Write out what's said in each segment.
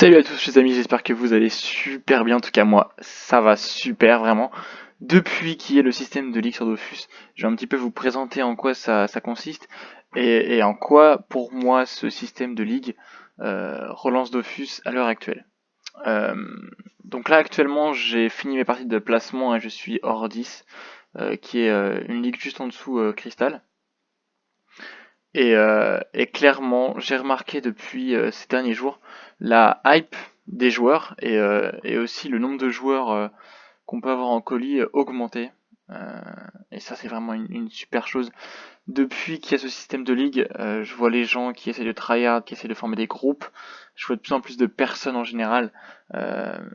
Salut à tous les amis, j'espère que vous allez super bien, en tout cas moi ça va super vraiment. Depuis qu'il y a le système de Ligue sur Dofus, je vais un petit peu vous présenter en quoi ça consiste et en quoi pour moi ce système de Ligue relance Dofus à l'heure actuelle. Euh, donc là actuellement j'ai fini mes parties de placement et je suis hors 10, qui est une ligue juste en dessous Crystal. Et clairement, j'ai remarqué depuis ces derniers jours la hype des joueurs et aussi le nombre de joueurs qu'on peut avoir en colis augmenter. Euh, et ça, c'est vraiment une super chose. Depuis qu'il y a ce système de ligue, je vois les gens qui essaient de tryhard, qui essaient de former des groupes. Je vois de plus en plus de personnes en général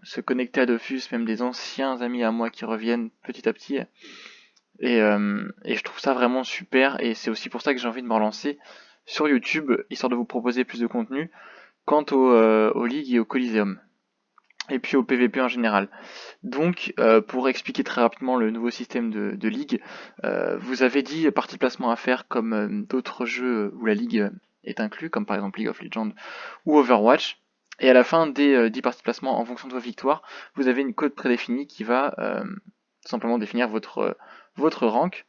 se connecter à Dofus, même des anciens amis à moi qui reviennent petit à petit. Et je trouve ça vraiment super et c'est aussi pour ça que j'ai envie de me relancer sur YouTube, histoire de vous proposer plus de contenu quant aux ligues et au Coliseum. Et puis au PVP en général. Donc, pour expliquer très rapidement le nouveau système de ligue, vous avez 10 parties de placement à faire comme d'autres jeux où la ligue est inclus, comme par exemple League of Legends ou Overwatch. Et à la fin des 10 parties de placement, en fonction de vos victoires, vous avez une code prédéfinie qui va tout simplement définir votre rank.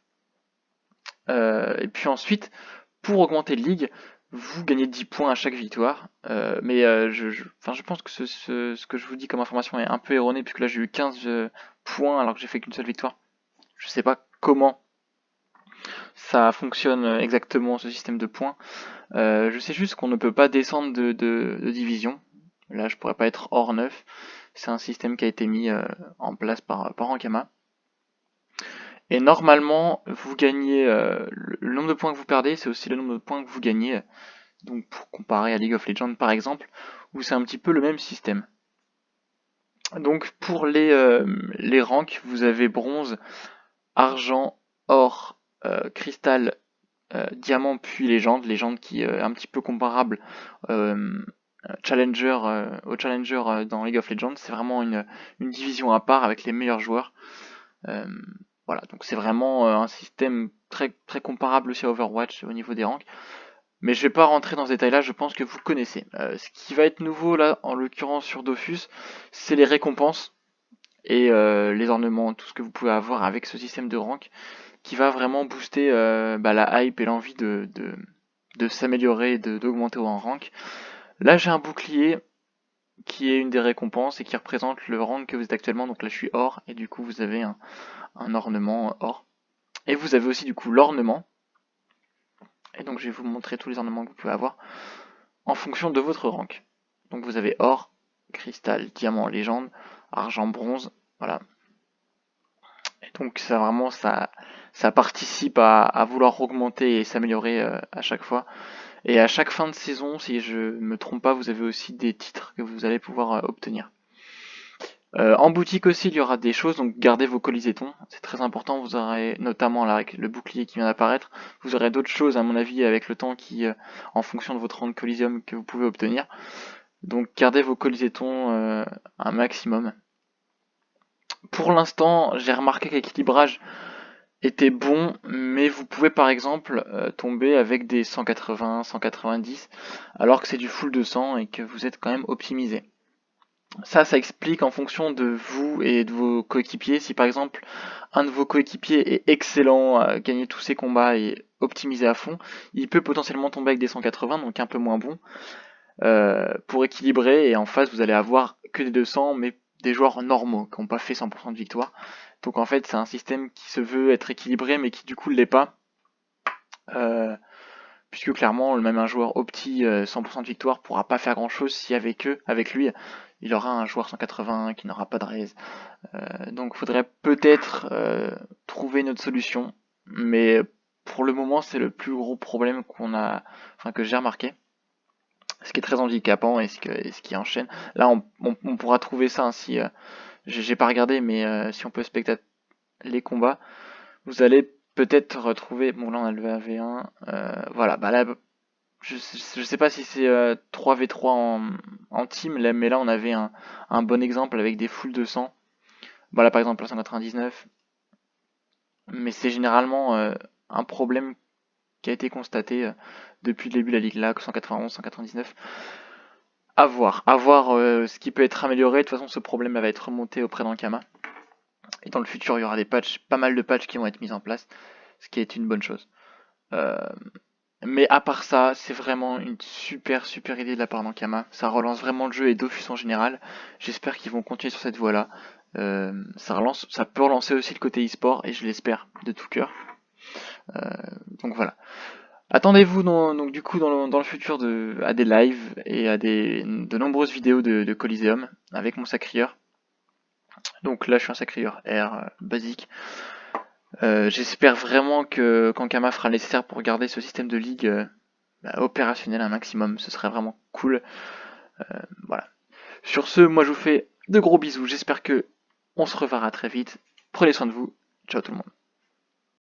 Et puis ensuite, pour augmenter de ligue, vous gagnez 10 points à chaque victoire. Enfin, je pense que ce que je vous dis comme information est un peu erroné, puisque là j'ai eu 15 points alors que j'ai fait qu'une seule victoire. Je sais pas comment ça fonctionne exactement ce système de points. Je sais juste qu'on ne peut pas descendre de division. Là, je pourrais pas être hors 9. C'est un système qui a été mis en place par Ankama. Et normalement, vous gagnez le nombre de points que vous perdez, c'est aussi le nombre de points que vous gagnez. Donc pour comparer à League of Legends par exemple, où c'est un petit peu le même système. Donc pour les ranks, vous avez bronze, argent, or, cristal, diamant puis légende. Légende qui est un petit peu comparable euh, challenger, au challenger dans League of Legends. C'est vraiment une division à part avec les meilleurs joueurs. Euh, voilà, donc c'est vraiment un système très, très comparable aussi à Overwatch au niveau des ranks. Mais je vais pas rentrer dans ce détail-là, je pense que vous connaissez. Ce qui va être nouveau là, en l'occurrence sur Dofus, c'est les récompenses et les ornements, tout ce que vous pouvez avoir avec ce système de rank, qui va vraiment booster la hype et l'envie de s'améliorer et d'augmenter en rank. Là j'ai un bouclier qui est une des récompenses et qui représente le rank que vous êtes actuellement, donc là je suis or, et du coup vous avez un ornement or. Et vous avez aussi du coup l'ornement, et donc je vais vous montrer tous les ornements que vous pouvez avoir en fonction de votre rank. Donc vous avez or, cristal, diamant, légende, argent, bronze, voilà. Et donc ça vraiment ça participe à vouloir augmenter et s'améliorer à chaque fois. Et à chaque fin de saison, si je ne me trompe pas, vous avez aussi des titres que vous allez pouvoir obtenir. En boutique aussi, il y aura des choses, donc gardez vos colisétons, c'est très important. Vous aurez notamment là avec le bouclier qui vient d'apparaître, vous aurez d'autres choses à mon avis avec le temps qui, en fonction de votre rang de Coliseum, que vous pouvez obtenir. Donc gardez vos colisétons un maximum. Pour l'instant, j'ai remarqué que l'équilibrage était bon, mais vous pouvez par exemple tomber avec des 180, 190, alors que c'est du full 200 et que vous êtes quand même optimisé. Ça explique en fonction de vous et de vos coéquipiers. Si par exemple un de vos coéquipiers est excellent à gagner tous ses combats et optimisé à fond, il peut potentiellement tomber avec des 180, donc un peu moins bon, pour équilibrer. Et en face, vous allez avoir que des 200, mais des joueurs normaux qui n'ont pas fait 100% de victoire. Donc en fait, c'est un système qui se veut être équilibré, mais qui du coup ne l'est pas. Euh, Puisque clairement, même un joueur opti 100% de victoire pourra pas faire grand chose si avec lui, il aura un joueur 180 qui n'aura pas de raise. Donc il faudrait peut-être trouver une autre solution, mais pour le moment c'est le plus gros problème enfin que j'ai remarqué, ce qui est très handicapant et ce qui enchaîne. Là on pourra trouver ça hein, si j'ai pas regardé, mais si on peut spectater les combats, vous allez peut-être retrouver. Bon là on a le AV1, voilà, bah là je sais pas si c'est 3v3 en team, là, mais là on avait un bon exemple avec des full 200. Voilà par exemple la 199. Mais c'est généralement un problème qui a été constaté depuis le début de la ligue là, 191, 199. À voir ce qui peut être amélioré. De toute façon, ce problème va être remonté auprès d'Ankama. Et dans le futur, il y aura des patchs, pas mal de patchs qui vont être mis en place, ce qui est une bonne chose. Euh, mais à part ça, c'est vraiment une super idée de la part d'Ankama. Ça relance vraiment le jeu et Dofus en général. J'espère qu'ils vont continuer sur cette voie-là. Ça peut relancer aussi le côté e-sport et je l'espère de tout cœur. Donc voilà. Attendez-vous donc du coup dans le futur à des lives et à de nombreuses vidéos de Coliseum avec mon sacrieur. Donc là je suis un sacrieur R basique. J'espère vraiment que Kankama fera le nécessaire pour garder ce système de ligue opérationnel un maximum. Ce serait vraiment cool. Voilà. Sur ce, moi je vous fais de gros bisous. J'espère que on se reverra très vite. Prenez soin de vous. Ciao tout le monde.